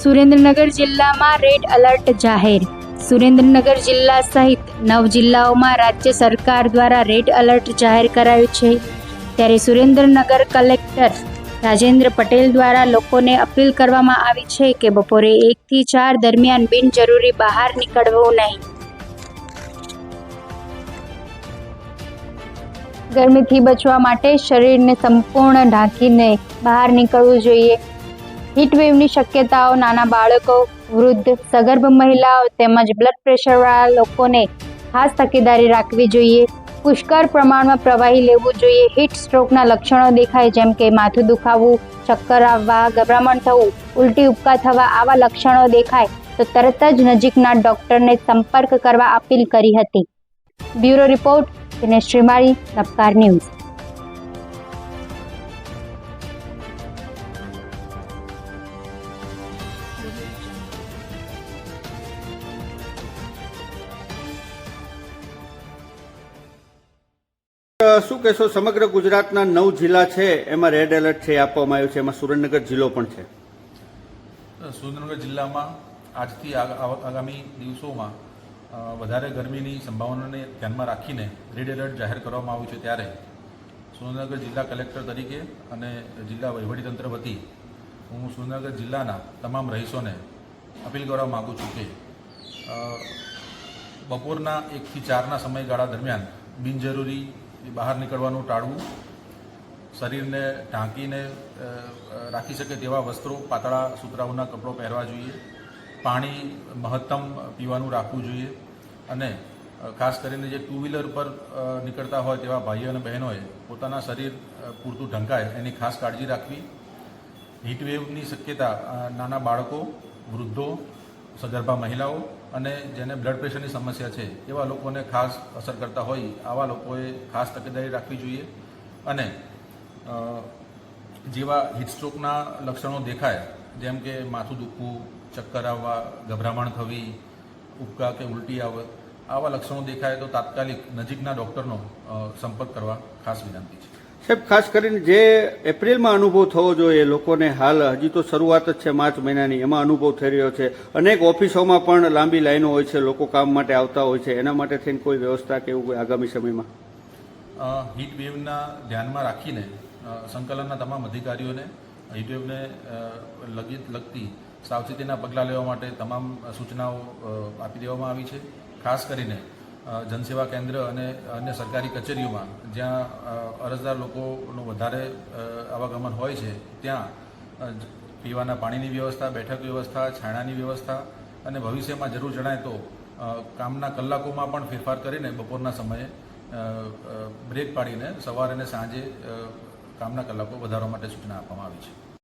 સુરેન્દ્રનગર જિલ્લામાં red alert જાહેર. સુરેન્દ્રનગર જિલ્લા સહિત 9 જિલ્લાઓમાં રાજ્ય સરકાર દ્વારા રેડ એલર્ટ જાહેર કરાયું છે. ત્યારે સુરેન્દ્રનગર કલેક્ટર રાજેન્દ્ર પટેલ દ્વારા લોકોને અપીલ કરવામાં આવી છે કે બપોરે 1 થી 4 દરમિયાન બિનજરૂરી બહાર નીકળવું નહીં. ગરમીથી બચવા માટે શરીરને સંપૂર્ણ ઢાંકીને બહાર નીકળવું જોઈએ. હીટવેવની શક્યતાઓ નાના બાળકો, વૃદ્ધ, સગર્ભ મહિલાઓ તેમજ બ્લડ પ્રેશરવાળા લોકોને ખાસ તકેદારી રાખવી જોઈએ. પુષ્કળ પ્રમાણમાં પ્રવાહી લેવું જોઈએ. હીટ સ્ટ્રોકના લક્ષણો દેખાય જેમ કે માથું દુખાવું, ચક્કર આવવા, ગભરામણ થવું, ઉલટી ઉપકા થવા આવા લક્ષણો દેખાય તો તરત જ નજીકના ડોક્ટરને સંપર્ક કરવા અપીલ કરી હતી. બ્યુરો રિપોર્ટ, દિનેશ શ્રીમાળી, નવકાર ન્યૂઝ. શું કહેશો, સમગ્ર ગુજરાતના 9 જિલ્લા છે એમાં રેડ એલર્ટ છે આપવામાં આવ્યું છે, એમાં સુરેન્દ્રનગર જિલ્લો પણ છે. સુરેન્દ્રનગર જિલ્લામાં આજથી આગામી દિવસોમાં વધારે ગરમીની સંભાવનાને ધ્યાનમાં રાખીને રેડ એલર્ટ જાહેર કરવામાં આવ્યું છે. ત્યારે સુરેન્દ્રનગર જિલ્લા કલેક્ટર તરીકે અને જિલ્લા વહીવટીતંત્ર વતી હું સુરેન્દ્રનગર જિલ્લાના તમામ રહીશોને અપીલ કરવા માગું છું કે બપોરના 1 થી 4ના સમયગાળા દરમિયાન બિનજરૂરી બહાર નીકળવાનું ટાળવું. શરીરને ઢાંકીને રાખી શકે તેવા વસ્ત્રો, પાતળા સુતરાઉના કપડાં પહેરવા જોઈએ. પાણી મહત્તમ પીવાનું રાખવું જોઈએ. અને ખાસ કરીને જે 2 વ્હીલર પર નીકળતા હોય તેવા ભાઈઓ અને બહેનોએ પોતાના શરીર પૂરતું ઢંકાય એની ખાસ કાળજી રાખવી. હીટવેવની શક્યતા નાના બાળકો, વૃદ્ધો, સગર્ભા મહિલાઓ અને જેને બ્લડ પ્રેશરની સમસ્યા છે એવા લોકોને ખાસ અસર કરતા હોય આવા લોકોએ ખાસ તકેદારી રાખવી જોઈએ. અને જેવા હીટસ્ટ્રોકના લક્ષણો દેખાય જેમ કે માથું દુખવું, ચક્કર આવવા, ગભરામણ થવી, ઉપકા કે ઉલટી આવે આવા લક્ષણો દેખાય તો તાત્કાલિક નજીકના ડૉક્ટરનો સંપર્ક કરવા ખાસ વિનંતી છે. સાહેબ, ખાસ કરીને જે એપ્રિલમાં અનુભવ થવો જોઈએ લોકોને, હાલ હજી તો શરૂઆત જ છે માર્ચ મહિનાની, એમાં અનુભવ થઈ રહ્યો છે. અનેક ઓફિસોમાં પણ લાંબી લાઈનો હોય છે, લોકો કામ માટે આવતા હોય છે. એના માટે થઈને કોઈ વ્યવસ્થા કે એવું આગામી સમયમાં હીટ વેવના ધ્યાનમાં રાખીને સંકલનના તમામ અધિકારીઓને હીટવેવને લગતી સાવચેતીના પગલાં લેવા માટે તમામ સૂચનાઓ આપી દેવામાં આવી છે. ખાસ કરીને જનસેવા કેન્દ્ર અને અન્ય સરકારી કચેરીઓમાં જ્યાં અરજદાર લોકોનું વધારે આવાગમન હોય છે ત્યાં પીવાના પાણીની વ્યવસ્થા, બેઠક વ્યવસ્થા, છાંયડાની વ્યવસ્થા અને ભવિષ્યમાં જરૂર જણાય તો કામના કલાકોમાં પણ ફેરફાર કરીને બપોરના સમયે બ્રેક પાડીને સવારે અને સાંજે કામના કલાકો વધારવા માટે સૂચના આપવામાં આવી છે.